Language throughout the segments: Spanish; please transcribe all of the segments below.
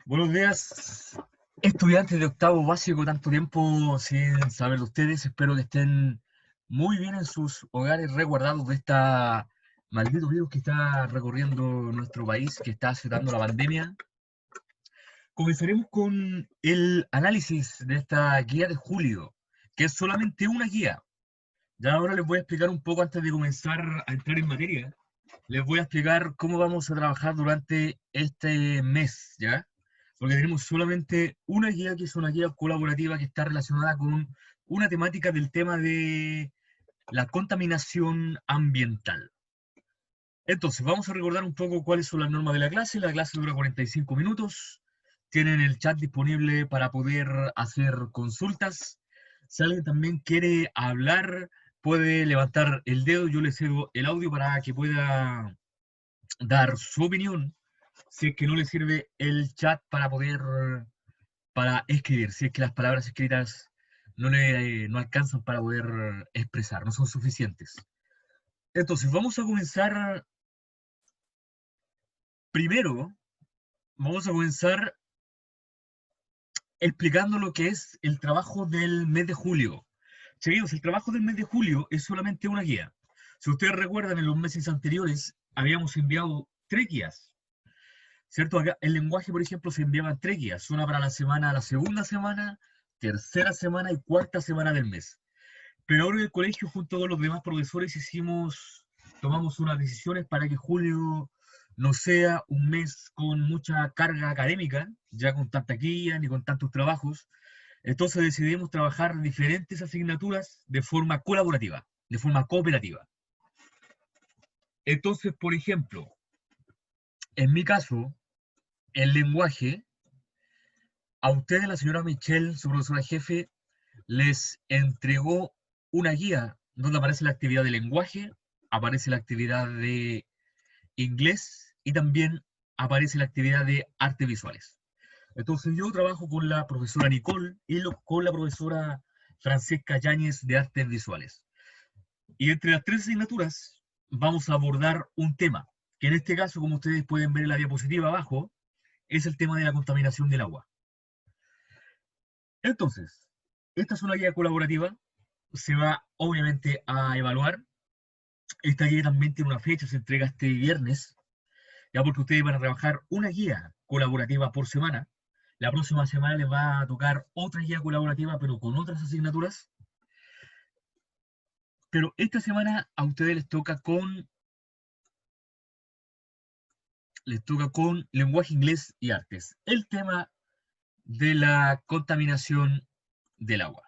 Buenos días, estudiantes de octavo básico, tanto tiempo sin saber de ustedes. Espero que estén muy bien en sus hogares, resguardados de esta maldito virus que está recorriendo nuestro país, que está azotando la pandemia. Comenzaremos con el análisis de esta guía de julio, que es solamente una guía. Ya ahora les voy a explicar un poco antes de comenzar a entrar en materia. Les voy a explicar cómo vamos a trabajar durante este mes, ¿ya? Porque tenemos solamente una guía que es una guía colaborativa que está relacionada con una temática del tema de la contaminación ambiental. Entonces, vamos a recordar un poco cuáles son las normas de la clase. La clase dura 45 minutos. Tienen el chat disponible para poder hacer consultas. Si alguien también quiere hablar, puede levantar el dedo. Yo le cedo el audio para que pueda dar su opinión, si es que no le sirve el chat para escribir, si es que las palabras escritas no alcanzan para poder expresar, no son suficientes. Entonces, primero, vamos a comenzar explicando lo que es el trabajo del mes de julio. Seguimos, el trabajo del mes de julio es solamente una guía. Si ustedes recuerdan, en los meses anteriores habíamos enviado 3 guías. ¿Cierto? Acá el lenguaje, por ejemplo, se enviaban 3 guías, una para la segunda semana, tercera semana y cuarta semana del mes. Pero ahora en el colegio, junto con los demás profesores, tomamos unas decisiones para que julio no sea un mes con mucha carga académica, ya con tanta guía ni con tantos trabajos. Entonces decidimos trabajar diferentes asignaturas de forma colaborativa, de forma cooperativa. Entonces, por ejemplo, en mi caso, el lenguaje, a ustedes, la señora Michelle, su profesora jefe, les entregó una guía donde aparece la actividad de lenguaje, aparece la actividad de inglés y también aparece la actividad de artes visuales. Entonces yo trabajo con la profesora Nicole y con la profesora Francesca Yáñez de artes visuales. Y entre las 3 asignaturas vamos a abordar un tema, que en este caso, como ustedes pueden ver en la diapositiva abajo, es el tema de la contaminación del agua. Entonces, esta es una guía colaborativa, se va obviamente a evaluar. Esta guía también tiene una fecha, se entrega este viernes, ya porque ustedes van a trabajar una guía colaborativa por semana. La próxima semana les va a tocar otra guía colaborativa, pero con otras asignaturas. Pero esta semana a ustedes les toca con lenguaje, inglés y artes. El tema de la contaminación del agua.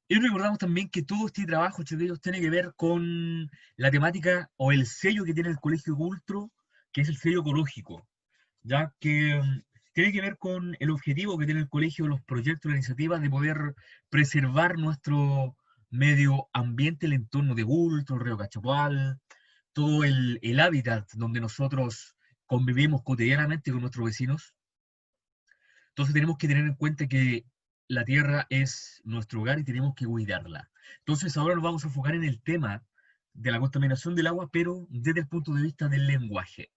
Y recordamos también que todo este trabajo, chiquillos, tiene que ver con la temática o el sello que tiene el Colegio Cultro, que es el sello ecológico, ya que tiene que ver con el objetivo que tiene el colegio, los proyectos, las iniciativas de poder preservar nuestro medio ambiente, el entorno de Cultro, Río Cachapoal, todo el hábitat donde nosotros convivimos cotidianamente con nuestros vecinos. Entonces tenemos que tener en cuenta que la tierra es nuestro hogar y tenemos que cuidarla. Entonces ahora nos vamos a enfocar en el tema de la contaminación del agua, pero desde el punto de vista del lenguaje.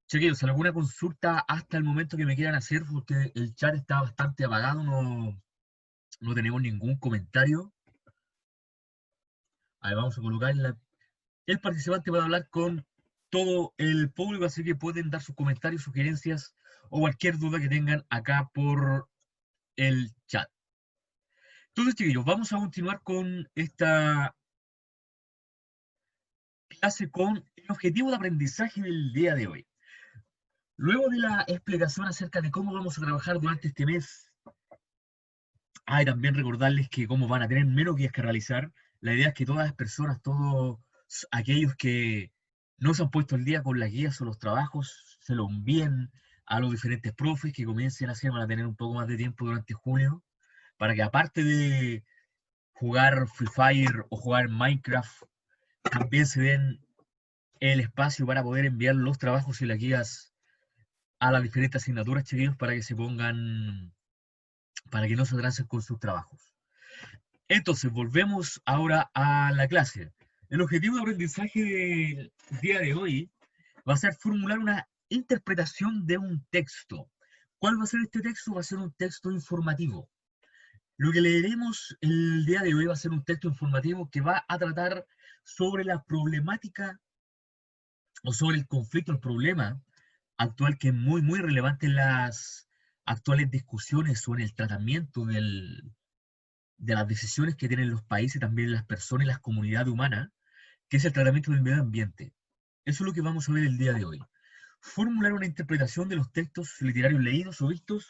Chiquillos, ¿alguna consulta hasta el momento que me quieran hacer? Porque el chat está bastante apagado, no tenemos ningún comentario. A ver, vamos a colocar el participante para hablar con todo el público, así que pueden dar sus comentarios, sugerencias o cualquier duda que tengan acá por el chat. Entonces, chiquillos, vamos a continuar con esta clase con el objetivo de aprendizaje del día de hoy. Luego de la explicación acerca de cómo vamos a trabajar durante este mes, y también recordarles que como van a tener menos guías que realizar, la idea es que todas las personas, todos aquellos que no se han puesto al día con las guías o los trabajos, se lo envíen a los diferentes profes que comiencen así, van a tener un poco más de tiempo durante julio, para que aparte de jugar Free Fire o jugar Minecraft, también se den el espacio para poder enviar los trabajos y las guías a las diferentes asignaturas, chiquillos, para que se pongan, para que no se atrasen con sus trabajos. Entonces, volvemos ahora a la clase. El objetivo de aprendizaje del día de hoy va a ser formular una interpretación de un texto. ¿Cuál va a ser este texto? Va a ser un texto informativo. Lo que leeremos el día de hoy va a ser un texto informativo que va a tratar sobre la problemática o sobre el conflicto, el problema actual que es muy, muy relevante en las actuales discusiones o en el tratamiento de las decisiones que tienen los países, también las personas y las comunidades humanas, que es el tratamiento del medio ambiente. Eso es lo que vamos a ver el día de hoy. Formular una interpretación de los textos literarios leídos o vistos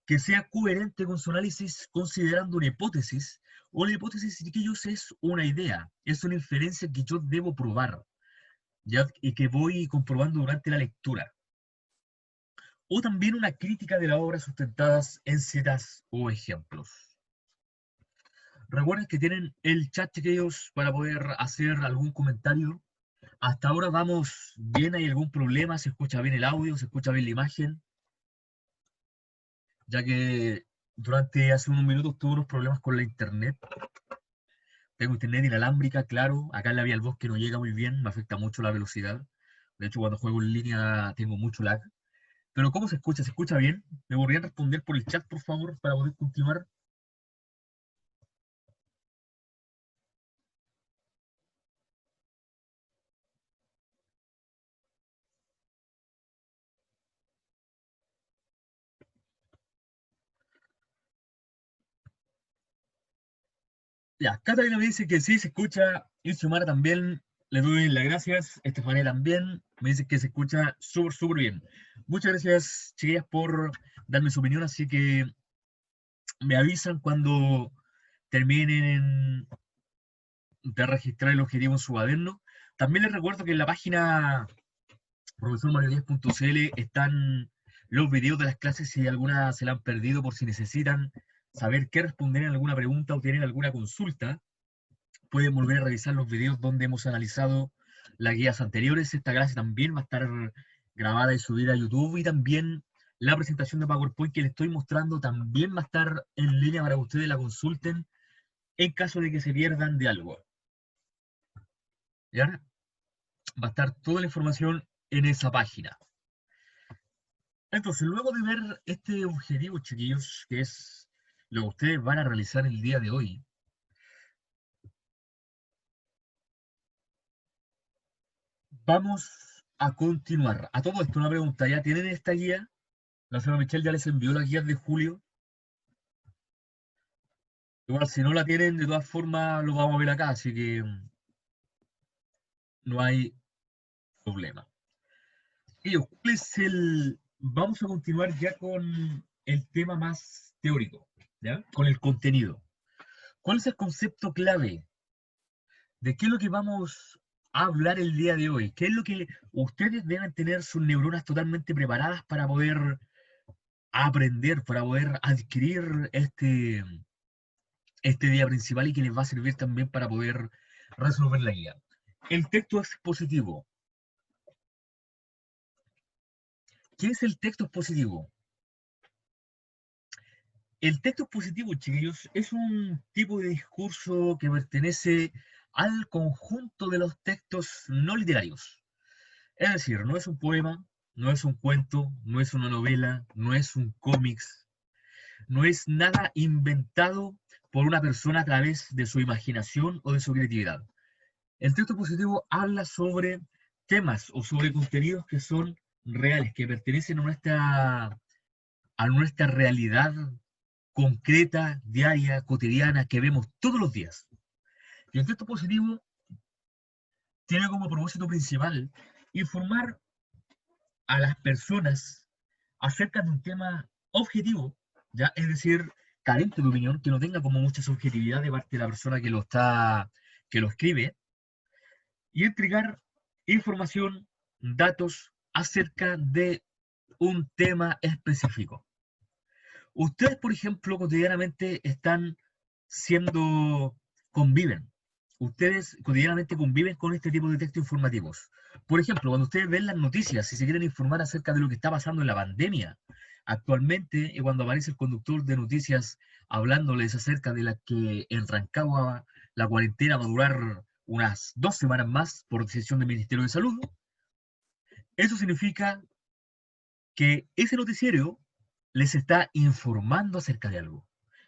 que sea coherente con su análisis considerando una hipótesis, o la hipótesis de que ellos es una idea, es una inferencia que yo debo probar, ¿ya? Y que voy comprobando durante la lectura. O también una crítica de la obra sustentadas en citas o ejemplos. Recuerden que tienen el chat, chiquillos, para poder hacer algún comentario. Hasta ahora vamos bien, ¿hay algún problema? ¿Se escucha bien el audio? ¿Se escucha bien la imagen? Ya que durante hace unos minutos tuve unos problemas con la internet. Tengo internet inalámbrica, claro. Acá en la vía del bosque no llega muy bien, me afecta mucho la velocidad. De hecho, cuando juego en línea tengo mucho lag. Pero ¿cómo se escucha? ¿Se escucha bien? ¿Me podrían responder por el chat, por favor, para poder continuar? Ya, Catalina me dice que sí, se escucha. Y Xiomara también, le doy las gracias. Estefanía también, me dice que se escucha súper, súper bien. Muchas gracias, chiquillas, por darme su opinión. Así que me avisan cuando terminen de registrar el objetivo en su cuaderno. También les recuerdo que en la página profesormario10.cl están los videos de las clases si alguna se la han perdido, por si necesitan saber qué responder en alguna pregunta o tienen alguna consulta. Pueden volver a revisar los videos donde hemos analizado las guías anteriores. Esta clase también va a estar grabada y subida a YouTube, y también la presentación de PowerPoint que les estoy mostrando también va a estar en línea para que ustedes la consulten en caso de que se pierdan de algo. ¿Ya? Va a estar toda la información en esa página. Entonces, luego de ver este objetivo, chiquillos, que es lo que ustedes van a realizar el día de hoy, vamos a continuar. A todo esto, una pregunta, ¿ya tienen esta guía? La señora Michelle ya les envió las guías de julio. Igual, si no la tienen, de todas formas lo vamos a ver acá, así que no hay problema. Y ¿cuál es el...? Vamos a continuar ya con el tema más teórico, ¿ya? Con el contenido. ¿Cuál es el concepto clave de qué es lo que vamos a hablar el día de hoy? ¿Qué es lo que ustedes deben tener sus neuronas totalmente preparadas para poder aprender, para poder adquirir este día principal, y que les va a servir también para poder resolver la guía? El texto expositivo. ¿Qué es el texto expositivo? El texto expositivo, chiquillos, es un tipo de discurso que pertenece al conjunto de los textos no literarios. Es decir, no es un poema, no es un cuento, no es una novela, no es un cómics, no es nada inventado por una persona a través de su imaginación o de su creatividad. El texto positivo habla sobre temas o sobre contenidos que son reales, que pertenecen a nuestra realidad concreta, diaria, cotidiana, que vemos todos los días. Y el texto positivo tiene como propósito principal informar a las personas acerca de un tema objetivo, ¿ya? Es decir, carente de opinión, que no tenga como mucha subjetividad de parte de la persona que lo escribe, y entregar información, datos acerca de un tema específico. Ustedes, por ejemplo, cotidianamente conviven. Ustedes cotidianamente conviven con este tipo de textos informativos. Por ejemplo, cuando ustedes ven las noticias, si se quieren informar acerca de lo que está pasando en la pandemia actualmente, y cuando aparece el conductor de noticias hablándoles acerca de la que en Rancagua la cuarentena va a durar unas 2 semanas más por decisión del Ministerio de Salud, eso significa que ese noticiero les está informando acerca de algo.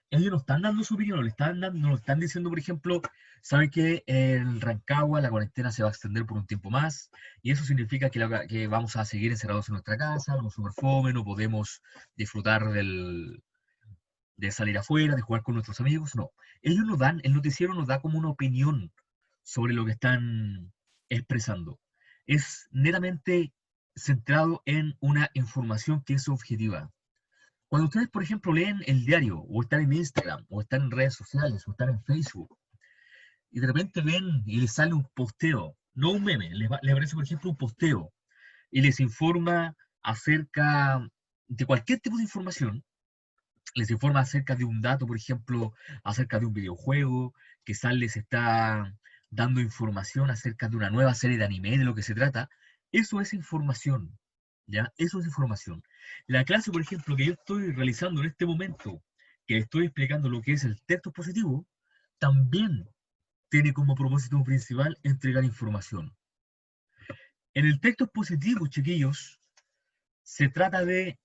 Ellos no están dando su opinión, no le están diciendo, por ejemplo, saben que en Rancagua la cuarentena se va a extender por un tiempo más, y eso significa que vamos a seguir encerrados en nuestra casa, vamos súper fome, no podemos disfrutar de salir afuera, de jugar con nuestros amigos. No, ellos nos dan, el noticiero nos da como una opinión sobre lo que están expresando. Es netamente centrado en una información que es objetiva. Cuando ustedes, por ejemplo, leen el diario, o están en Instagram, o están en redes sociales, o están en Facebook, y de repente ven y les sale un posteo, no un meme, les aparece, por ejemplo, un posteo, y les informa acerca de cualquier tipo de información, les informa acerca de un dato, por ejemplo, acerca de un videojuego, que les está dando información acerca de una nueva serie de anime, de lo que se trata, eso es información, ¿ya? Eso es información. La clase, por ejemplo, que yo estoy realizando en este momento, que estoy explicando lo que es el texto positivo, también tiene como propósito principal entregar información. En el texto positivo, chiquillos, se trata de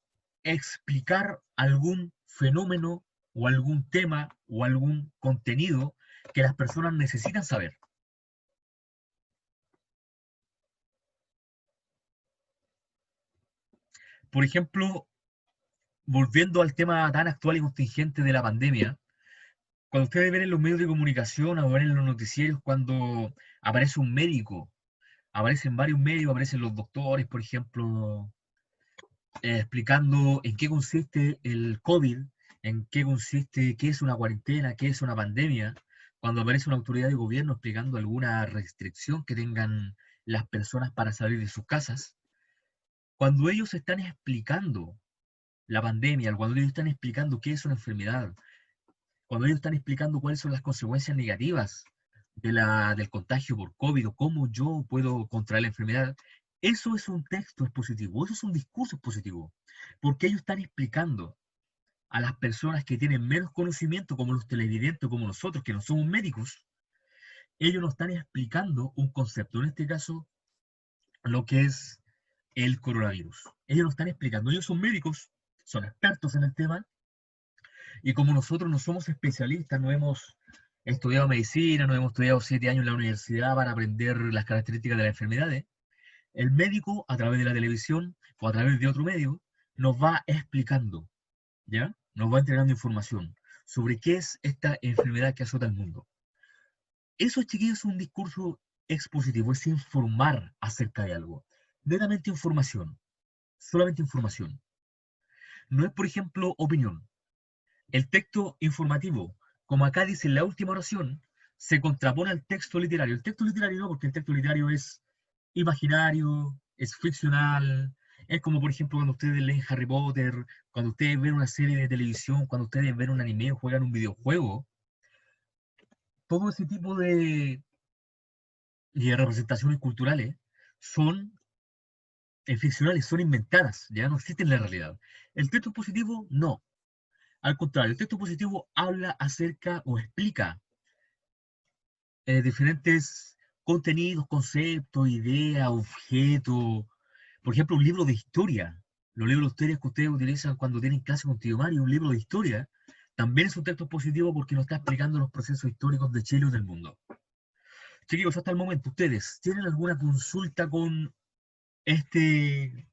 explicar algún fenómeno o algún tema o algún contenido que las personas necesitan saber. Por ejemplo, volviendo al tema tan actual y contingente de la pandemia, cuando ustedes ven en los medios de comunicación o ven en los noticieros cuando aparece un médico, aparecen varios medios, aparecen los doctores, por ejemplo, explicando en qué consiste el COVID, en qué consiste, qué es una cuarentena, qué es una pandemia, cuando aparece una autoridad de gobierno explicando alguna restricción que tengan las personas para salir de sus casas, cuando ellos están explicando la pandemia, cuando ellos están explicando qué es una enfermedad, cuando ellos están explicando cuáles son las consecuencias negativas del contagio por COVID o cómo yo puedo contraer la enfermedad, eso es un texto expositivo, eso es un discurso expositivo, porque ellos están explicando a las personas que tienen menos conocimiento, como los televidentes, como nosotros, que no somos médicos, ellos nos están explicando un concepto, en este caso, lo que es el coronavirus. Ellos nos están explicando, ellos son médicos, son expertos en el tema, y como nosotros no somos especialistas, no hemos estudiado medicina, no hemos estudiado 7 años en la universidad para aprender las características de las enfermedades, el médico, a través de la televisión o a través de otro medio, nos va explicando, ¿ya? Nos va entregando información sobre qué es esta enfermedad que azota al mundo. Eso, chiquillos, es un discurso expositivo, es informar acerca de algo. Netamente información, solamente información. No es, por ejemplo, opinión. El texto informativo, como acá dice en la última oración, se contrapone al texto literario. El texto literario no, porque el texto literario es imaginario, es ficcional. Es como, por ejemplo, cuando ustedes leen Harry Potter, cuando ustedes ven una serie de televisión, cuando ustedes ven un anime o juegan un videojuego. Todo ese tipo de representaciones culturales son ficcionales, son inventadas, ya no existen en la realidad. El texto positivo, no. Al contrario, el texto positivo habla acerca o explica diferentes contenidos, conceptos, ideas, objetos. Por ejemplo, un libro de historia. Los libros de historia que ustedes utilizan cuando tienen clase con Tío Mario, un libro de historia, también es un texto positivo porque nos está explicando los procesos históricos de Chile y del mundo. Chicos, hasta el momento, ¿ustedes tienen alguna consulta con este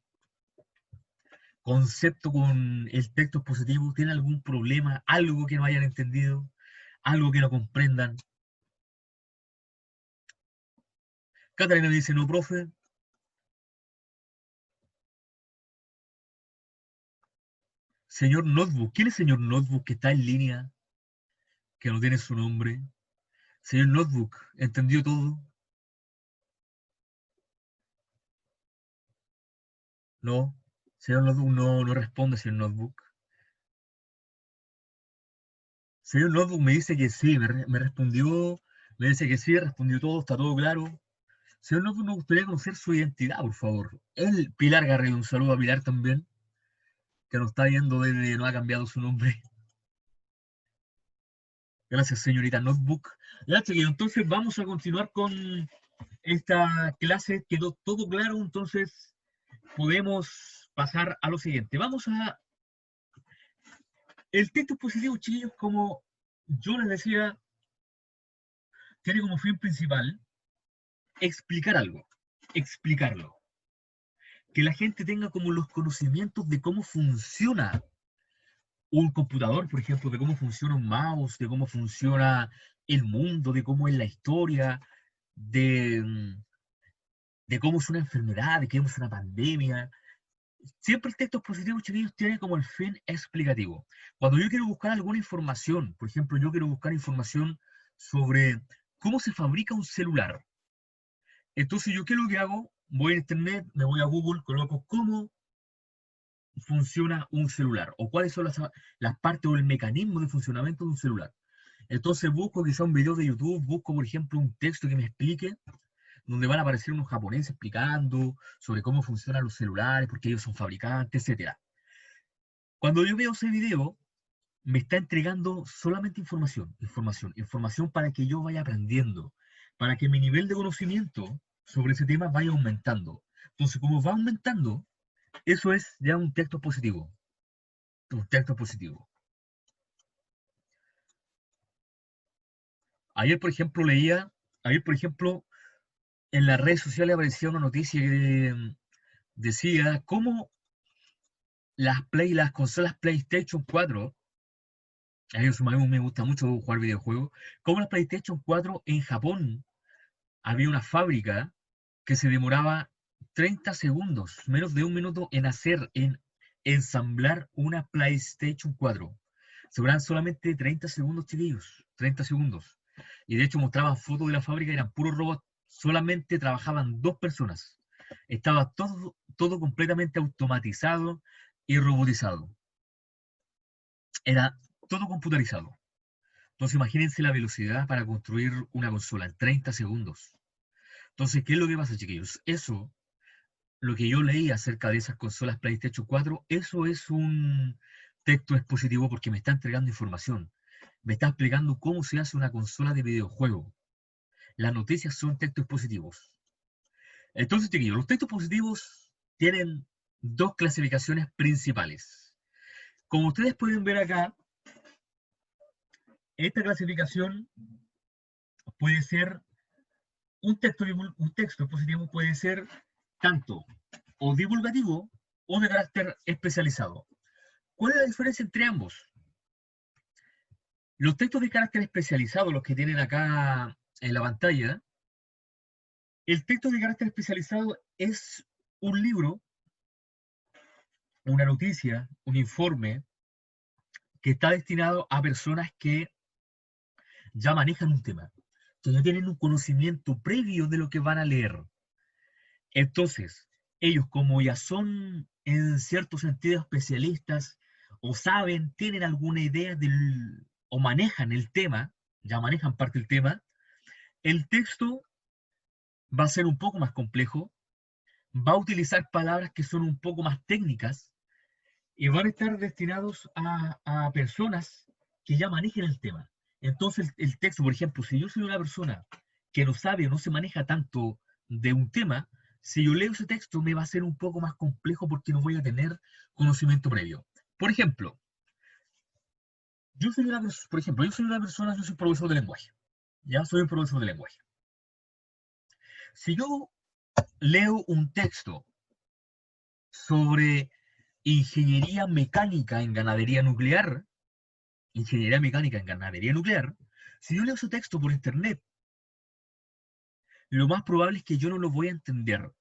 concepto, con el texto positivo? ¿Tienen algún problema? ¿Algo que no hayan entendido? ¿Algo que no comprendan? Catalina me dice, no, profe. Señor Notebook, ¿quién es señor Notebook que está en línea, que no tiene su nombre? Señor Notebook, ¿entendió todo? No. Señor Notebook no responde, señor Notebook. Señor Notebook me dice que sí, me respondió, me dice que sí, respondió todo, está todo claro. Señor Notebook, me gustaría conocer su identidad, por favor. El Pilar Garrido, un saludo a Pilar también, que nos está viendo desde, no ha cambiado su nombre. Gracias, señorita Notebook. Ya, chiquillos, entonces vamos a continuar con esta clase. Quedó todo claro, entonces podemos pasar a lo siguiente. Vamos a El texto expositivo, chiquillos, como yo les decía, tiene como fin principal explicar algo, explicarlo. Que la gente tenga como los conocimientos de cómo funciona un computador, por ejemplo, de cómo funciona un mouse, de cómo funciona el mundo, de cómo es la historia, de, de cómo es una enfermedad, de cómo es una pandemia. Siempre el texto expositivo, chiquillos, tiene como el fin explicativo. Cuando yo quiero buscar alguna información, por ejemplo, yo quiero buscar información sobre cómo se fabrica un celular. Entonces, ¿yo qué es lo que hago? Voy a internet, me voy a Google, coloco cómo funciona un celular o cuáles son las partes o el mecanismo de funcionamiento de un celular. Entonces busco quizá un video de YouTube, busco por ejemplo un texto que me explique, donde van a aparecer unos japoneses explicando sobre cómo funcionan los celulares, porque ellos son fabricantes, etcétera. Cuando yo veo ese video, me está entregando solamente información, información, información para que yo vaya aprendiendo, para que mi nivel de conocimiento sobre ese tema vaya aumentando. Entonces, como va aumentando, eso es ya un texto positivo. Un texto positivo. Ayer, por ejemplo, ayer, por ejemplo, en las redes sociales aparecía una noticia que decía cómo las consolas PlayStation 4, a mí me gusta mucho jugar videojuegos, cómo las PlayStation 4 en Japón había una fábrica que se demoraba 30 segundos, menos de un minuto en ensamblar una PlayStation 4. Se duraban solamente 30 segundos, chiquillos, 30 segundos. Y de hecho mostraban fotos de la fábrica, eran puros robots, solamente trabajaban dos personas. Estaba todo completamente automatizado y robotizado. Era todo computarizado. Entonces imagínense la velocidad para construir una consola en 30 segundos. Entonces, ¿qué es lo que pasa, chiquillos? Eso, lo que yo leí acerca de esas consolas PlayStation 4, eso es un texto expositivo porque me está entregando información. Me está explicando cómo se hace una consola de videojuego. Las noticias son textos positivos. Entonces, chiquillos, los textos positivos tienen dos clasificaciones principales. Como ustedes pueden ver acá, esta clasificación puede ser un texto positivo puede ser tanto o divulgativo o de carácter especializado. ¿Cuál es la diferencia entre ambos? Los textos de carácter especializado, los que tienen acá en la pantalla, el texto de carácter especializado es un libro, una noticia, un informe que está destinado a personas que ya manejan un tema, que ya tienen un conocimiento previo de lo que van a leer. Entonces, ellos como ya son en cierto sentido especialistas o saben, tienen alguna idea o manejan el tema, ya manejan parte del tema, el texto va a ser un poco más complejo, va a utilizar palabras que son un poco más técnicas y van a estar destinados a personas que ya manejen el tema. Entonces, el texto, por ejemplo, si yo soy una persona que no sabe o no se maneja tanto de un tema, si yo leo ese texto me va a ser un poco más complejo porque no voy a tener conocimiento previo. Por ejemplo, yo soy una persona, yo soy profesor de lenguaje. Ya soy un profesor de lenguaje. Si yo leo un texto sobre ingeniería mecánica en ganadería nuclear, ingeniería mecánica en ganadería nuclear, si yo leo ese texto por internet, lo más probable es que yo no lo voy a entender.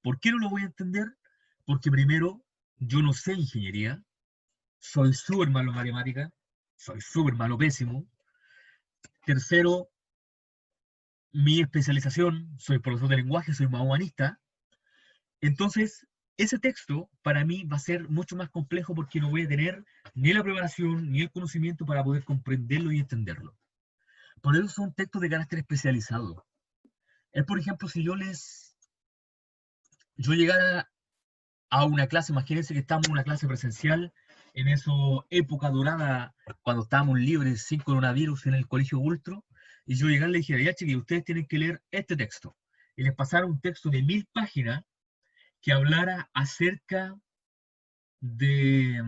¿Por qué no lo voy a entender? Porque primero, yo no sé ingeniería, soy súper malo en matemática, soy súper malo, pésimo. Tercero, mi especialización, soy profesor de lenguaje, soy más humanista. Entonces, ese texto para mí va a ser mucho más complejo porque no voy a tener ni la preparación ni el conocimiento para poder comprenderlo y entenderlo. Por eso son textos de carácter especializado. Es, por ejemplo, si yo llegara a una clase, imagínense que estamos en una clase presencial, en esa época dorada, cuando estábamos libres sin coronavirus en el colegio Ultro, y yo llegara y le dijera, ya chiquillos, ustedes tienen que leer este texto. Y les pasara un texto de 1000 páginas que hablara acerca de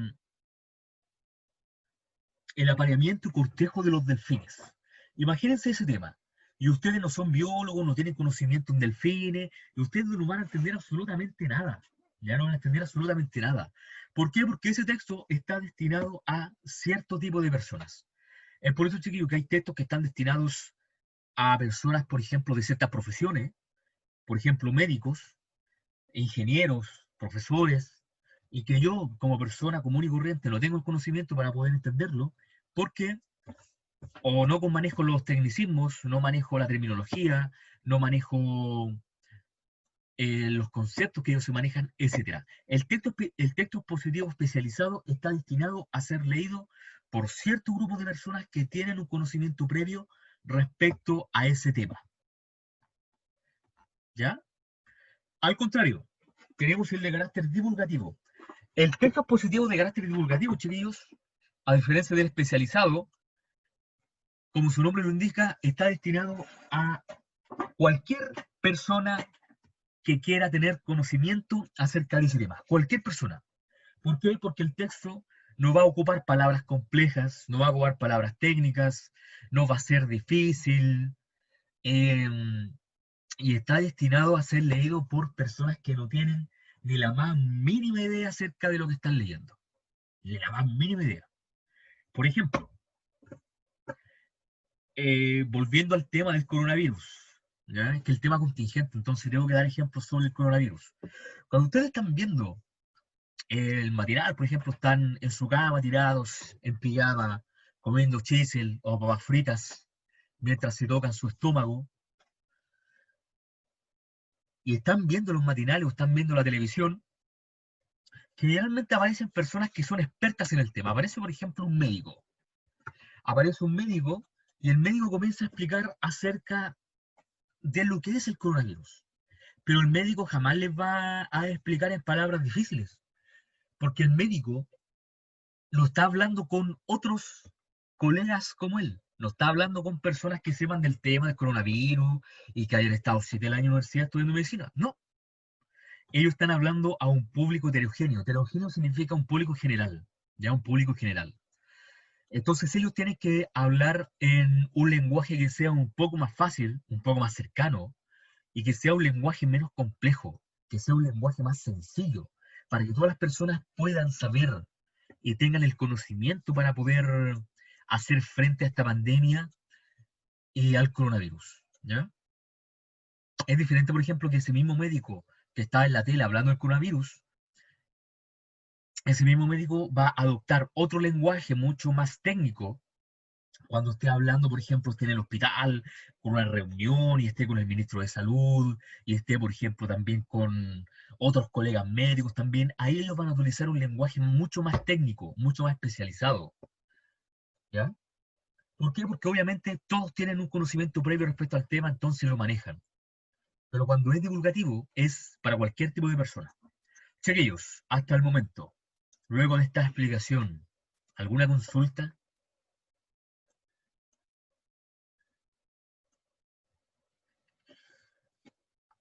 el apareamiento y cortejo de los delfines. Imagínense ese tema. Y ustedes no son biólogos, no tienen conocimiento en delfines, y ustedes no van a entender absolutamente nada. Ya no van a entender absolutamente nada. ¿Por qué? Porque ese texto está destinado a cierto tipo de personas. Es por eso, chiquillos, que hay textos que están destinados a personas, por ejemplo, de ciertas profesiones, por ejemplo, médicos, ingenieros, profesores, y que yo, como persona común y corriente, no tengo el conocimiento para poder entenderlo, porque o no manejo los tecnicismos, no manejo la terminología, no manejo los conceptos que ellos se manejan, etcétera. El texto expositivo especializado está destinado a ser leído por cierto grupo de personas que tienen un conocimiento previo respecto a ese tema. ¿Ya? Al contrario, tenemos el de carácter divulgativo. El texto expositivo de carácter divulgativo, chiquillos, a diferencia del especializado, como su nombre lo indica, está destinado a cualquier persona que quiera tener conocimiento acerca de ese tema. Cualquier persona. ¿Por qué? Porque el texto no va a ocupar palabras complejas, no va a ocupar palabras técnicas, no va a ser difícil, eh, y está destinado a ser leído por personas que no tienen ni la más mínima idea acerca de lo que están leyendo. Ni la más mínima idea. Por ejemplo, volviendo al tema del coronavirus, ¿ya? Es que el tema contingente, entonces tengo que dar ejemplos sobre el coronavirus. Cuando ustedes están viendo el matinal, por ejemplo, están en su cama tirados, en pijama, comiendo chisel o papas fritas, mientras se tocan su estómago, y están viendo los matinales o están viendo la televisión, generalmente aparecen personas que son expertas en el tema. Aparece, por ejemplo, un médico. Aparece un médico y el médico comienza a explicar acerca de lo que es el coronavirus. Pero el médico jamás les va a explicar en palabras difíciles, porque el médico lo está hablando con otros colegas como él. No está hablando con personas que sepan del tema del coronavirus y que hayan estado 7 años en la universidad estudiando medicina. No, ellos están hablando a un público heterogéneo. Heterogéneo significa un público general, ya un público general. Entonces ellos tienen que hablar en un lenguaje que sea un poco más fácil, un poco más cercano, y que sea un lenguaje menos complejo, que sea un lenguaje más sencillo, para que todas las personas puedan saber y tengan el conocimiento para poder hacer frente a esta pandemia y al coronavirus, ¿ya? Es diferente, por ejemplo, que ese mismo médico que está en la tele hablando del coronavirus, ese mismo médico va a adoptar otro lenguaje mucho más técnico cuando esté hablando, por ejemplo, esté en el hospital, con una reunión y esté con el ministro de Salud y esté, por ejemplo, también con otros colegas médicos también, ahí ellos van a utilizar un lenguaje mucho más técnico, mucho más especializado, ¿ya? ¿Por qué? Porque obviamente todos tienen un conocimiento previo respecto al tema, entonces lo manejan. Pero cuando es divulgativo, es para cualquier tipo de persona. Chiquillos, hasta el momento, luego de esta explicación, ¿alguna consulta?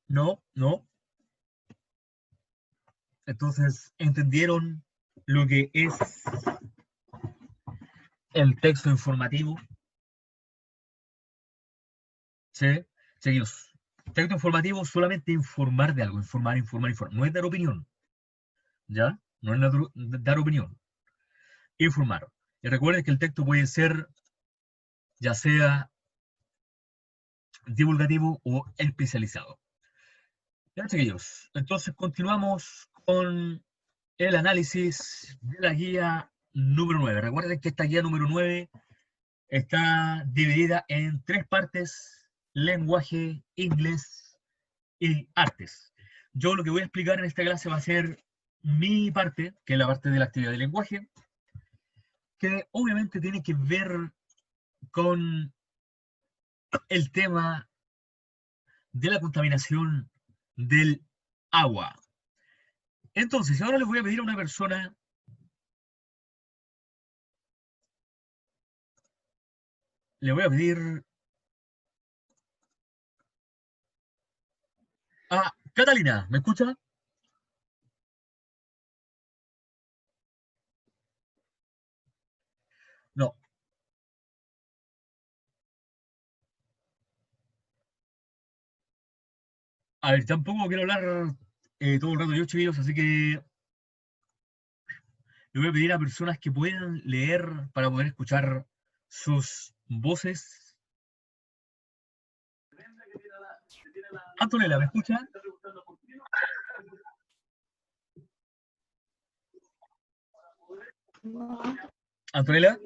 No, no. Entonces, ¿entendieron lo que es el texto informativo? ¿Sí? Seguimos. Texto informativo solamente informar de algo, informar, informar, informar. No es dar opinión, ¿ya? No es dar opinión. Informar. Y recuerden que el texto puede ser ya sea divulgativo o especializado. Ya, chiquillos. Entonces continuamos con el análisis de la guía número 9. Recuerden que esta guía número 9 está dividida en tres partes: lenguaje, inglés y artes. Yo lo que voy a explicar en esta clase va a ser mi parte, que es la parte de la actividad de lenguaje, que obviamente tiene que ver con el tema de la contaminación del agua. Entonces, ahora les voy a pedir a una persona, le voy a pedir a Catalina, ¿me escucha? No. A ver, tampoco quiero hablar todo el rato yo, chiquillos, así que le voy a pedir a personas que puedan leer para poder escuchar sus voces. Antonella, ¿me escucha? Antonella,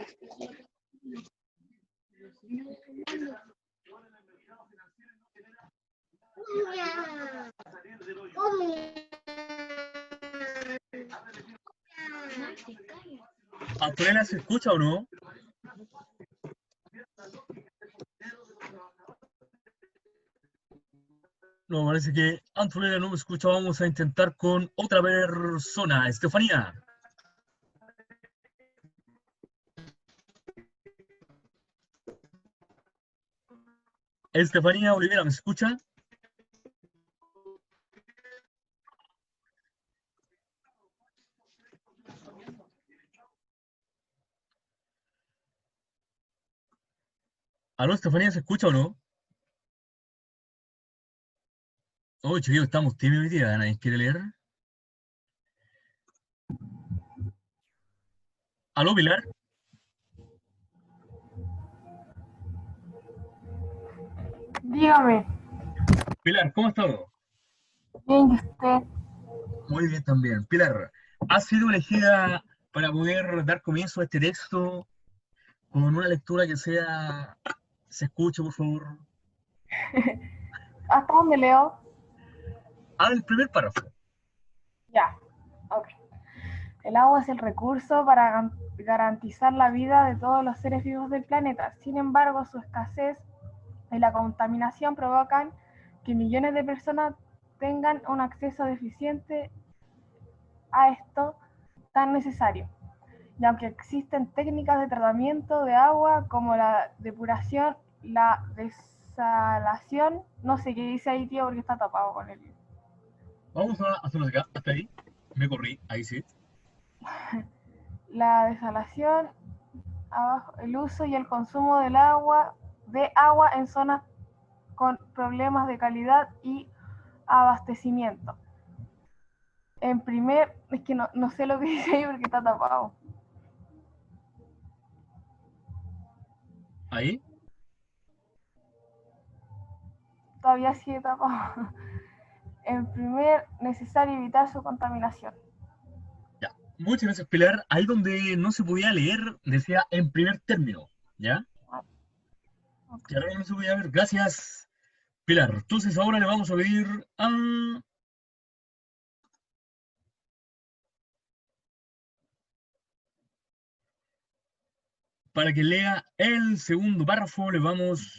Antonella, ¿se escucha o no? No, parece que Antonella no me escucha. Vamos a intentar con otra persona. Estefanía. Estefanía Olivera, ¿me escucha? ¿Aló, Estefanía, se escucha o no? Oh, chiquillos, estamos tímidos hoy día. ¿Nadie quiere leer? ¿Aló, Pilar? Dígame, Pilar, ¿cómo ha estado? bien, ¿y usted? Muy bien también. Pilar, ¿ha sido elegida para poder dar comienzo a este texto con una lectura que sea... ¿Se escucha, por favor? ¿Hasta dónde leo? Ah, el primer párrafo. Ya, ok. El agua es el recurso para garantizar la vida de todos los seres vivos del planeta. Sin embargo, su escasez y la contaminación provocan que millones de personas tengan un acceso deficiente a esto tan necesario. Y aunque existen técnicas de tratamiento de agua como la depuración, la desalación, no sé qué dice ahí, tío, porque está tapado con el... Vamos a hacerlo de acá, hasta ahí. Me corrí, ahí sí. La desalación, abajo, el uso y el consumo de agua en zonas con problemas de calidad y abastecimiento. En primer, es que no sé lo que dice ahí porque está tapado. Ahí, Todavía sigue tapado. En primer, necesario evitar su contaminación. ya. Muchas gracias, Pilar. Ahí donde no se podía leer, decía en primer término, ¿ya? Que ahora no se podía ver. Gracias, Pilar. Entonces ahora le vamos a pedir a... Para que lea el segundo párrafo, le vamos...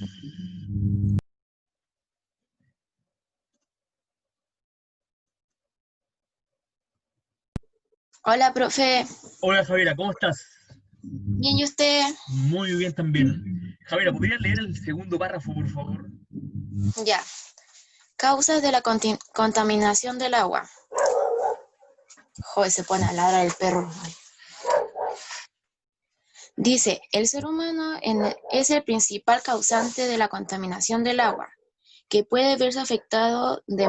Hola, profe. Hola, Javiera, ¿cómo estás? Bien, ¿y usted? Muy bien también. Javiera, ¿podrías leer el segundo párrafo, por favor? Ya. Causas de la contaminación del agua. Joder, se pone a ladrar el perro. Dice, el ser humano es el principal causante de la contaminación del agua, que puede verse afectado de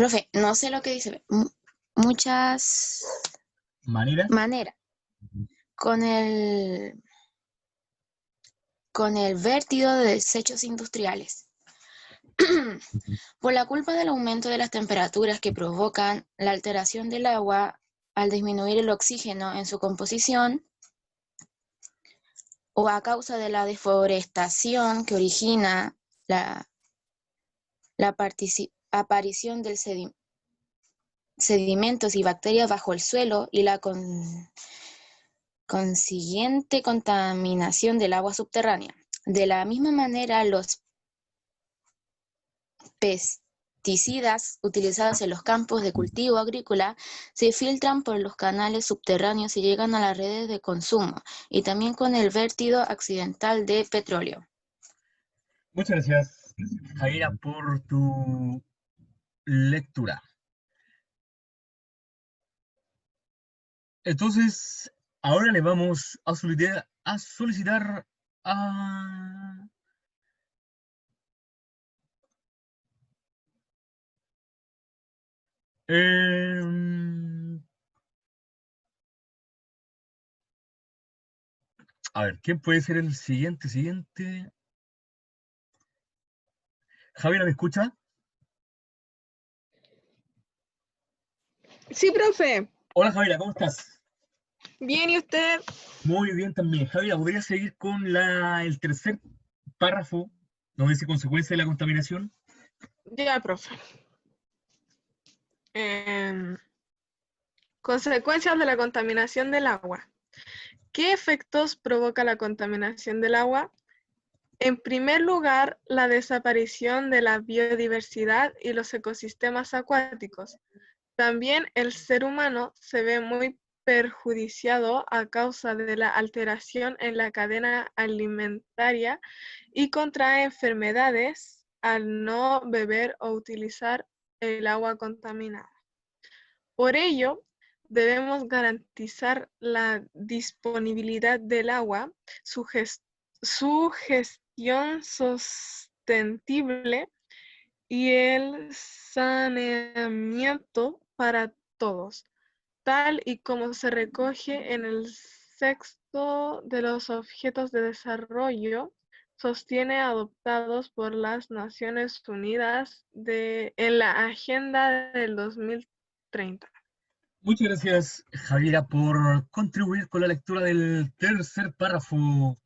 profe, no sé lo que dice, muchas Maneras. maneras. Con con el vertido de desechos industriales. Por la culpa del aumento de las temperaturas que provocan la alteración del agua al disminuir el oxígeno en su composición, o a causa de la deforestación que origina la aparición de sedimentos y bacterias bajo el suelo y la consiguiente contaminación del agua subterránea. De la misma manera, los pesticidas utilizados en los campos de cultivo agrícola se filtran por los canales subterráneos y llegan a las redes de consumo, y también con el vertido accidental de petróleo. Muchas gracias, Javiera, por tu lectura. Entonces, ahora le vamos a solicitar a A ver, ¿quién puede ser el siguiente? Javier, ¿me escucha? Sí, profe. Hola, Javier, ¿cómo estás? Bien, ¿y usted? Muy bien también. Javier, ¿podría seguir con el tercer párrafo, donde dice consecuencia de la contaminación? Ya, profe. Consecuencias de la contaminación del agua. ¿Qué efectos provoca la contaminación del agua? En primer lugar, la desaparición de la biodiversidad y los ecosistemas acuáticos. También el ser humano se ve muy perjudiciado a causa de la alteración en la cadena alimentaria y contrae enfermedades al no beber o utilizar el agua contaminada. Por ello, debemos garantizar la disponibilidad del agua, su gestión sostenible y el saneamiento para todos, tal y como se recoge en el sexto de los Objetivos de Desarrollo sostiene adoptados por las Naciones Unidas en la Agenda del 2030. Muchas gracias, Javiera, por contribuir con la lectura del tercer párrafo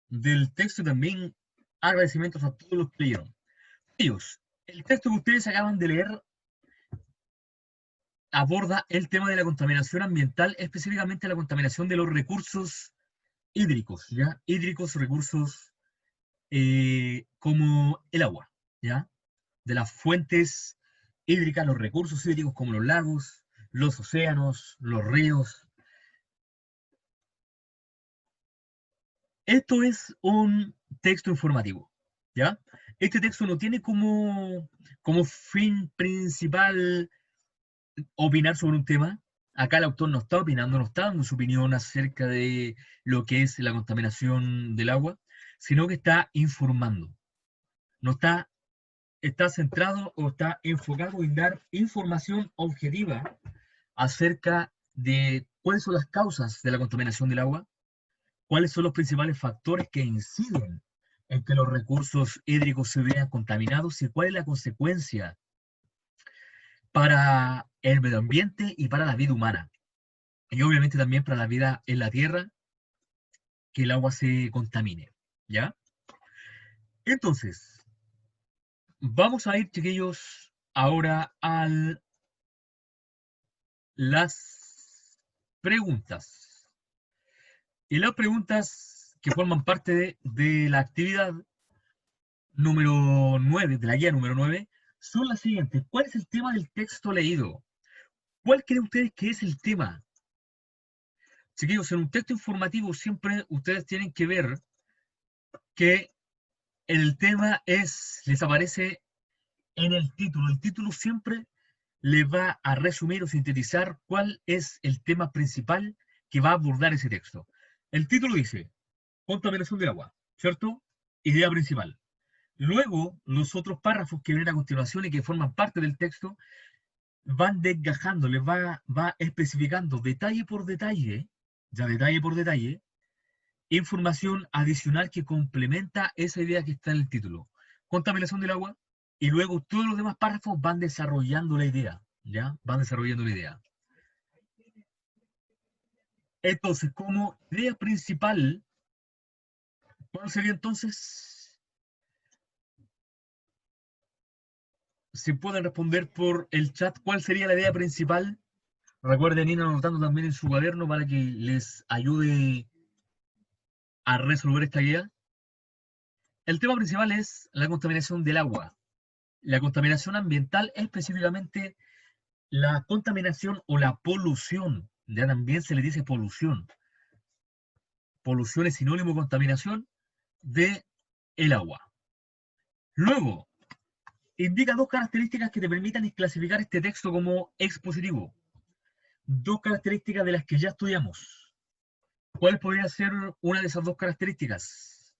del texto y también agradecimientos a todos los que leyeron. Ellos, el texto que ustedes acaban de leer aborda el tema de la contaminación ambiental, específicamente la contaminación de los recursos hídricos, ¿ya? Hídricos, recursos como el agua, ¿ya? De las fuentes hídricas, los recursos hídricos como los lagos, los océanos, los ríos. Esto es un texto informativo, ¿ya? Este texto no tiene como fin principal opinar sobre un tema. Acá el autor no está opinando, no está dando su opinión acerca de lo que es la contaminación del agua, sino que está informando. No está centrado o está enfocado en dar información objetiva acerca de cuáles son las causas de la contaminación del agua, cuáles son los principales factores que inciden en que los recursos hídricos se vean contaminados y cuál es la consecuencia para el medio ambiente y para la vida humana. Y obviamente también para la vida en la tierra, que el agua se contamine, ¿ya? Entonces, vamos a ir, chiquillos, ahora a las preguntas. Y las preguntas que forman parte de la actividad número 9, de la guía número 9, son las siguientes. ¿Cuál es el tema del texto leído? ¿Cuál creen ustedes que es el tema? Chiquillos, en un texto informativo siempre ustedes tienen que ver que el tema les aparece en el título. El título siempre le va a resumir o sintetizar cuál es el tema principal que va a abordar ese texto. El título dice, contaminación del agua, ¿cierto? Idea principal. Luego, los otros párrafos que vienen a continuación y que forman parte del texto van desgajando, les va especificando detalle por detalle, ya detalle por detalle, información adicional que complementa esa idea que está en el título. Contaminación del agua, y luego todos los demás párrafos van desarrollando la idea, ¿ya? Van desarrollando la idea. Entonces, como idea principal, ¿cuál sería entonces? Si pueden responder por el chat, ¿cuál sería la idea principal? Recuerden ir anotando también en su cuaderno para que les ayude a resolver esta guía. El tema principal es la contaminación del agua. La contaminación ambiental, específicamente la contaminación o la polución. Ya también se le dice polución. Polución es sinónimo de contaminación de el agua. Luego, indica dos características que te permitan clasificar este texto como expositivo. Dos características de las que ya estudiamos. ¿Cuál podría ser una de esas dos características?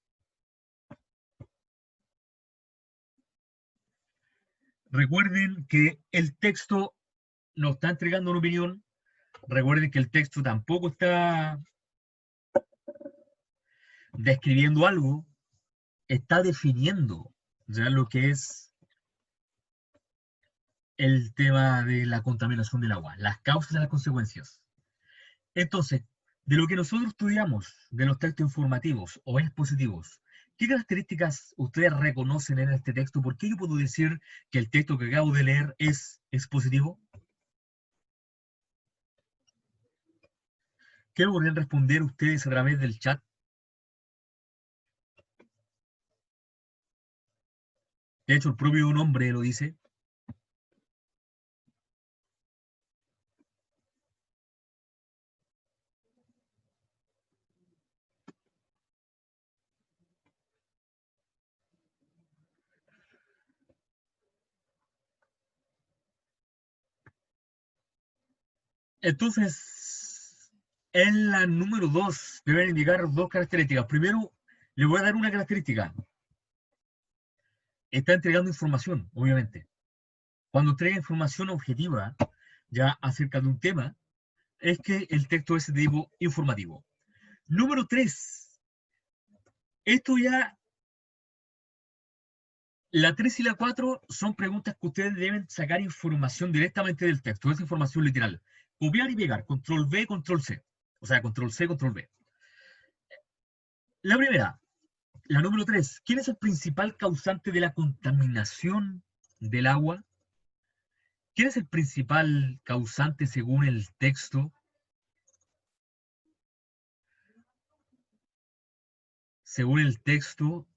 Recuerden que el texto no está entregando una opinión. Recuerden que el texto tampoco está describiendo algo, está definiendo ya lo que es el tema de la contaminación del agua, las causas y las consecuencias. Entonces, de lo que nosotros estudiamos, de los textos informativos o expositivos, ¿qué características ustedes reconocen en este texto? ¿Por qué yo puedo decir que el texto que acabo de leer es expositivo? ¿Qué podrían responder ustedes a través del chat? De hecho, el propio nombre lo dice. Entonces, en la número 2 deben indicar dos características. Primero, le voy a dar una característica. Está entregando información, obviamente. Cuando entrega información objetiva, ya acerca de un tema, es que el texto es de tipo informativo. Número 3. Esto ya, la 3 y la 4 son preguntas que ustedes deben sacar información directamente del texto. Es información literal. Copiar y pegar. Control V, Control C. O sea, Control C, Control V. La primera, la número 3. ¿Quién es el principal causante de la contaminación del agua? ¿Quién es el principal causante según el texto? Según el texto,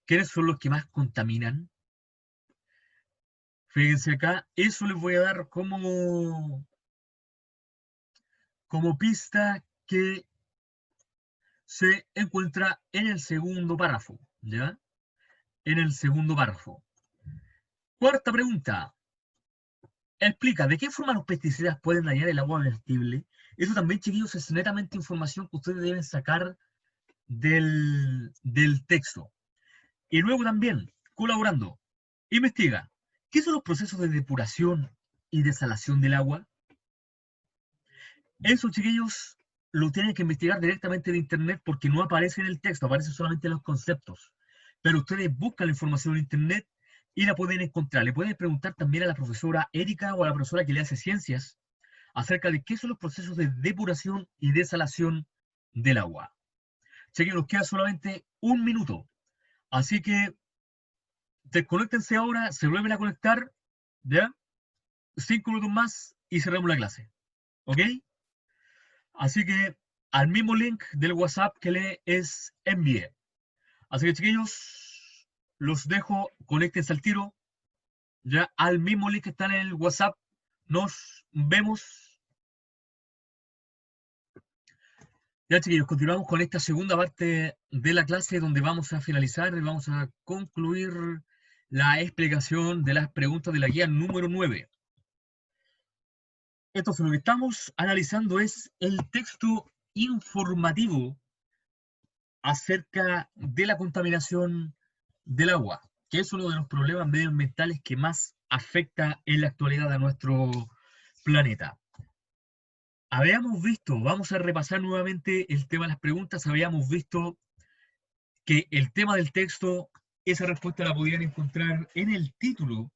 ¿quiénes son los que más contaminan? Fíjense acá, eso les voy a dar como pista que se encuentra en el segundo párrafo, ¿ya? En el segundo párrafo. Cuarta pregunta. Explica, ¿de qué forma los pesticidas pueden dañar el agua vertible? Eso también, chiquillos, es netamente información que ustedes deben sacar del texto. Y luego también, colaborando, investiga, ¿qué son los procesos de depuración y desalación del agua? Eso, chiquillos, lo tienen que investigar directamente de internet porque no aparece en el texto, aparece solamente en los conceptos. Pero ustedes buscan la información en internet y la pueden encontrar. Le pueden preguntar también a la profesora Erika o a la profesora que le hace ciencias acerca de qué son los procesos de depuración y desalación del agua. Chiquillos, nos queda solamente un minuto. Así que desconéctense ahora, se vuelven a conectar, ¿ya? 5 minutos más y cerramos la clase. ¿Ok? Así que al mismo link del WhatsApp que les envié. Así que, chiquillos, los dejo, conéctense al tiro. Ya al mismo link que está en el WhatsApp. Nos vemos. Ya, chiquillos, continuamos con esta segunda parte de la clase donde vamos a finalizar y vamos a concluir la explicación de las preguntas de la guía número 9. Entonces, lo que estamos analizando es el texto informativo acerca de la contaminación del agua, que es uno de los problemas medioambientales que más afecta en la actualidad a nuestro planeta. Habíamos visto, vamos a repasar nuevamente el tema de las preguntas, habíamos visto que el tema del texto, esa respuesta la podían encontrar en el título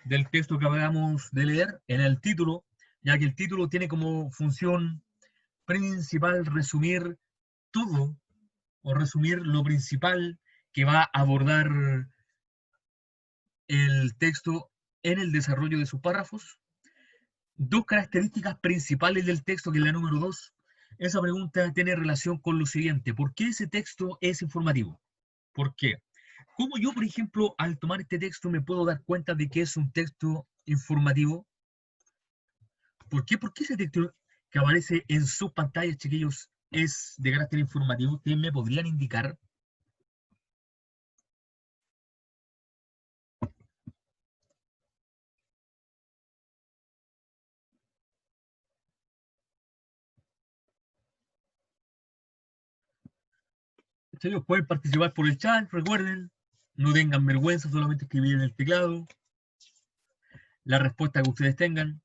del texto que acabamos de leer, en el título, ya que el título tiene como función principal resumir todo o resumir lo principal que va a abordar el texto en el desarrollo de sus párrafos. Dos características principales del texto, que es la número 2. Esa pregunta tiene relación con lo siguiente. ¿Por qué ese texto es informativo? ¿Por qué? ¿Cómo yo, por ejemplo, al tomar este texto me puedo dar cuenta de que es un texto informativo? ¿Por qué? Porque ese texto que aparece en sus pantallas, chiquillos, es de carácter informativo. ¿Ustedes me podrían indicar? Ellos pueden participar por el chat, recuerden, no tengan vergüenza, solamente escribir en el teclado la respuesta que ustedes tengan.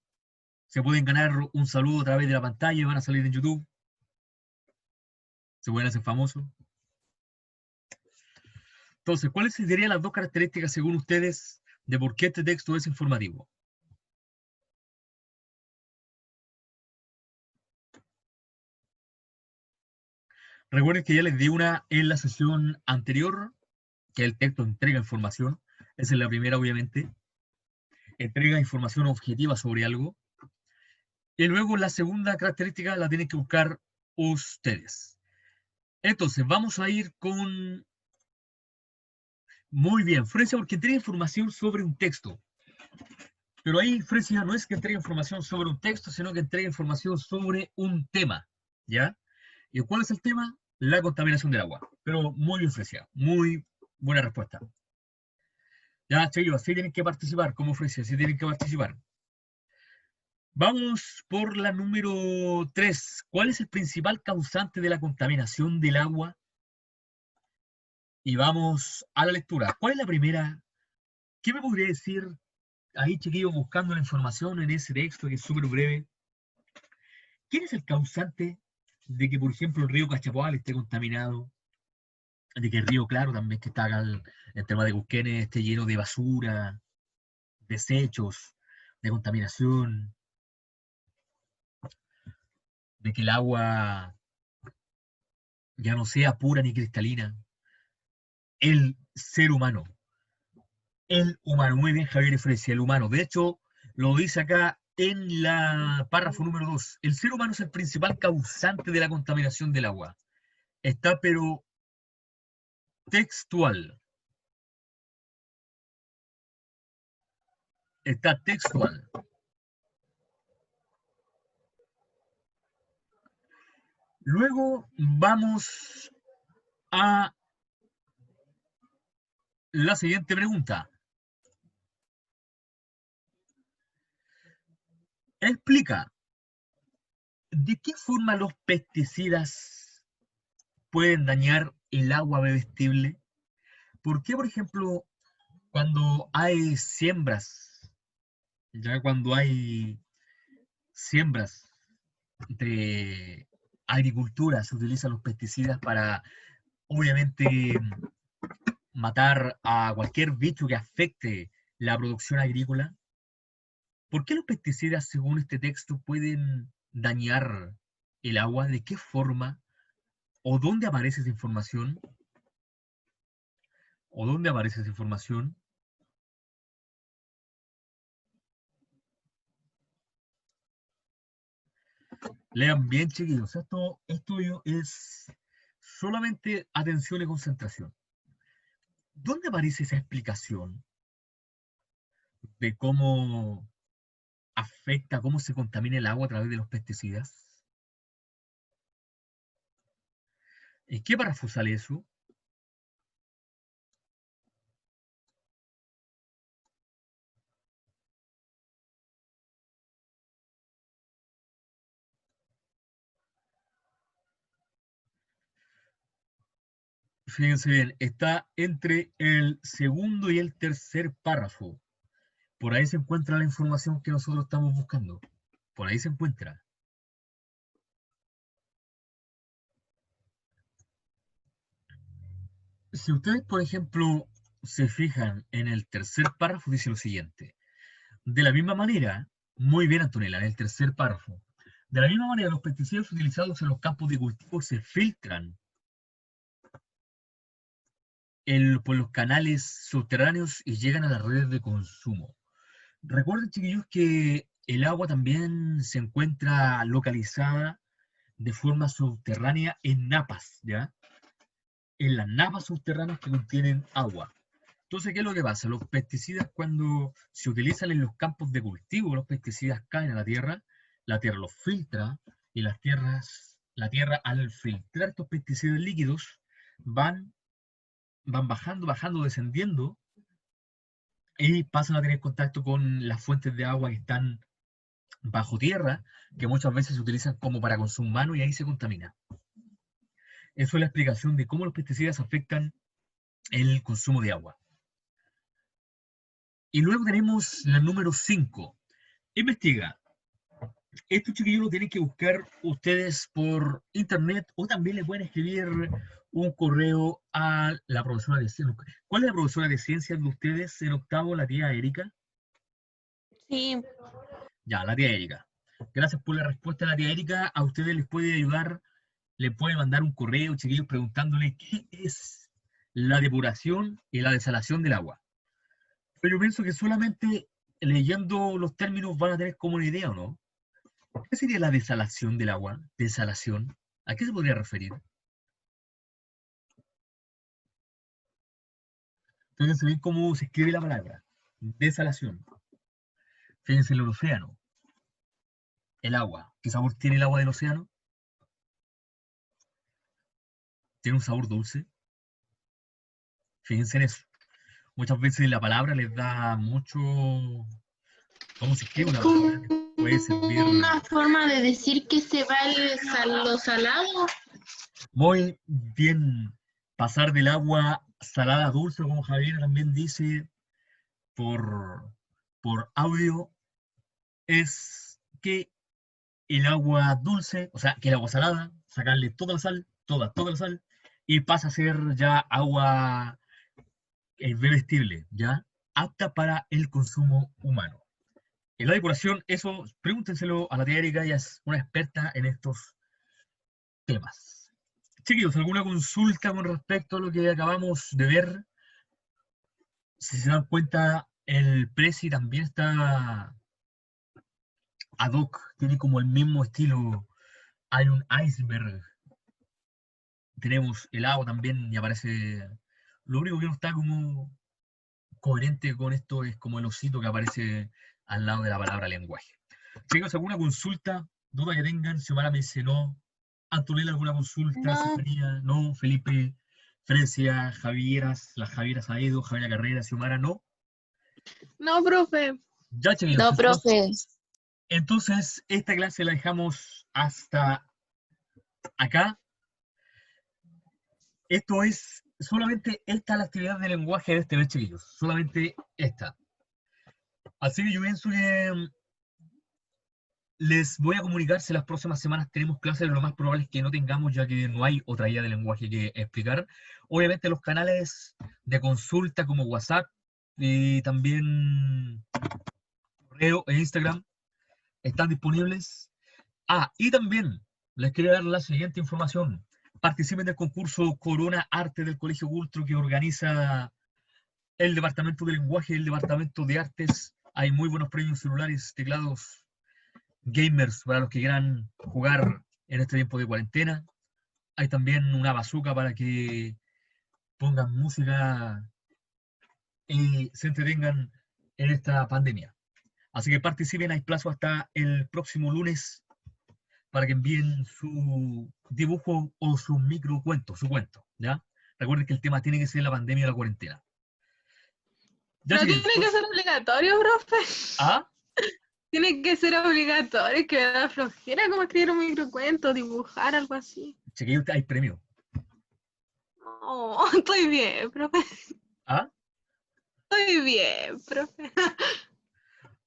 Se pueden ganar un saludo a través de la pantalla, van a salir en YouTube. Se pueden hacer famosos. Entonces, ¿cuáles serían las dos características, según ustedes, de por qué este texto es informativo? Recuerden que ya les di una en la sesión anterior, que el texto entrega información. Esa es la primera, obviamente. Entrega información objetiva sobre algo. Y luego la segunda característica la tienen que buscar ustedes. Entonces, vamos a ir con... Muy bien, Fresia, porque entrega información sobre un texto. Pero ahí, Fresia, no es que entregue información sobre un texto, sino que entrega información sobre un tema. ¿Ya? ¿Y cuál es el tema? La contaminación del agua. Pero muy bien, Fresia. Muy buena respuesta. Ya, chicos, sí tienen que participar, como Fresia, sí tienen que participar. Vamos por la número 3. ¿Cuál es el principal causante de la contaminación del agua? Y vamos a la lectura. ¿Cuál es la primera? ¿Qué me podría decir ahí, chiquillos, buscando la información en ese texto que es súper breve? ¿Quién es el causante de que, por ejemplo, el río Cachapoal esté contaminado? De que el río Claro también, que está acá el tema de Cusquenes, esté lleno de basura, desechos, de contaminación, de que el agua ya no sea pura ni cristalina. El ser humano. El humano. Muy bien, Javier Fresia, el humano. De hecho, lo dice acá en la párrafo número 2. El ser humano es el principal causante de la contaminación del agua. Está, pero textual. Está textual. Luego vamos a la siguiente pregunta. Explica, ¿de qué forma los pesticidas pueden dañar el agua bebestible? ¿Por qué, por ejemplo, cuando hay siembras, ya cuando hay siembras de agricultura, se utilizan los pesticidas para, obviamente, matar a cualquier bicho que afecte la producción agrícola? ¿Por qué los pesticidas, según este texto, pueden dañar el agua? ¿De qué forma? ¿O dónde aparece esa información? ¿O dónde aparece esa información? Lean bien, chiquillos. Esto es solamente atención y concentración. ¿Dónde aparece esa explicación de cómo afecta, cómo se contamina el agua a través de los pesticidas? ¿En qué párrafo sale eso? Fíjense bien, está entre el segundo y el tercer párrafo. Por ahí se encuentra la información que nosotros estamos buscando. Por ahí se encuentra. Si ustedes, por ejemplo, se fijan en el tercer párrafo, dice lo siguiente. De la misma manera, muy bien, Antonella, en el tercer párrafo. De la misma manera, los pesticidas utilizados en los campos de cultivo se filtran por los canales subterráneos y llegan a las redes de consumo. Recuerden, chiquillos, que el agua también se encuentra localizada de forma subterránea en napas, ¿ya? En las napas subterráneas que contienen agua. Entonces, ¿qué es lo que pasa? Los pesticidas, cuando se utilizan en los campos de cultivo, los pesticidas caen a la tierra los filtra, y la tierra al filtrar estos pesticidas líquidos, van bajando, descendiendo, y pasan a tener contacto con las fuentes de agua que están bajo tierra, que muchas veces se utilizan como para consumo humano, y ahí se contamina. Eso es la explicación de cómo los pesticidas afectan el consumo de agua. Y luego tenemos la número 5. Investiga. Esto, chiquillos, lo tienen que buscar ustedes por internet o también le pueden escribir un correo a la profesora de ciencias. ¿Cuál es la profesora de ciencias de ustedes en octavo, la tía Erika? Sí, Ya, la tía Erika. Gracias por la respuesta, la tía Erika. A ustedes les puede ayudar, le puede mandar un correo, chiquillos, preguntándole qué es la depuración y la desalación del agua. Pero yo pienso que solamente leyendo los términos van a tener como una idea, ¿o no? ¿Qué sería la desalación del agua? Desalación. ¿A qué se podría referir? Fíjense bien cómo se escribe la palabra. Desalación. Fíjense en el océano. El agua. ¿Qué sabor tiene el agua del océano? Tiene un sabor dulce. Fíjense en eso. Muchas veces la palabra les da mucho. ¿Cómo se escribe una palabra? Que puede servir una forma de decir que se va lo salado. muy bien. Pasar del agua salada a dulce, como Javier también dice por audio, es que el agua dulce, o sea, que el agua salada, sacarle toda la sal, toda la sal, y pasa a ser ya agua bebestible, ya apta para el consumo humano. En la depuración, eso, pregúntenselo a la tía Erika, ella es una experta en estos temas. Chiquillos, ¿alguna consulta con respecto a lo que acabamos de ver? Si se dan cuenta, el Prezi también está ad hoc, tiene como el mismo estilo. Hay un iceberg, tenemos el agua también y aparece. Lo único que no está como coherente con esto es como el osito que aparece al lado de la palabra lenguaje. Chicos, ¿alguna consulta, duda que tengan? Xiomara me dice no. Antonella, ¿alguna consulta? No. Estefanía, no. Felipe, Frecia, Javieras, las Javieras Aedo, Javiera Carrera, Xiomara, no. No, profe. Ya, chiquillos. No, profe. Entonces, esta clase la dejamos hasta acá. Esto es solamente esta la actividad de lenguaje de este mes, chiquillos. Solamente esta. Así que yo pienso que les voy a comunicar si las próximas semanas tenemos clases. Lo más probable es que no tengamos, ya que no hay otra guía de lenguaje que explicar. Obviamente los canales de consulta como WhatsApp y también correo e Instagram están disponibles. Y también les quería dar la siguiente información. Participen del concurso Corona Arte del Colegio Cultro que organiza el Departamento de Lenguaje y el Departamento de Artes. Hay muy buenos premios, celulares, teclados, gamers para los que quieran jugar en este tiempo de cuarentena. Hay también una bazooka para que pongan música y se entretengan en esta pandemia. Así que participen, hay plazo hasta el próximo lunes para que envíen su dibujo o su microcuento, su cuento, ¿ya? Recuerden que el tema tiene que ser la pandemia o la cuarentena. Ya, Pero chiquillos, tiene que ser obligatorio, profe. ¿Ah? Tiene que ser obligatorio, que me da flojera como escribir un microcuento, dibujar, algo así. Chiquillos, hay premio. Oh, estoy bien, profe. ¿Ah? Estoy bien, profe.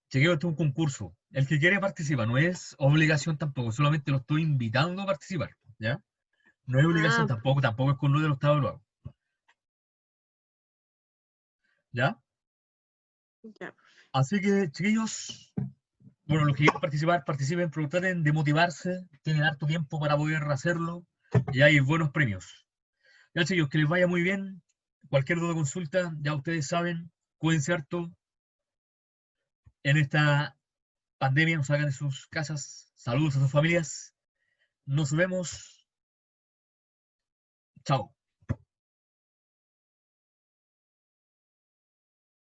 Chiquillos, esto es un concurso. El que quiere participa, no es obligación tampoco, solamente lo estoy invitando a participar, ¿ya? No es obligación tampoco es con lo de los tablados, ¿ya? Ya. Así que, chiquillos, bueno, los que quieran participar, participen, pero traten de motivarse, tienen harto tiempo para poder hacerlo y hay buenos premios. Ya, chiquillos, que les vaya muy bien. Cualquier duda o consulta, ya ustedes saben, cuídense harto en esta pandemia, no salgan de sus casas. Saludos a sus familias. Nos vemos. Chao.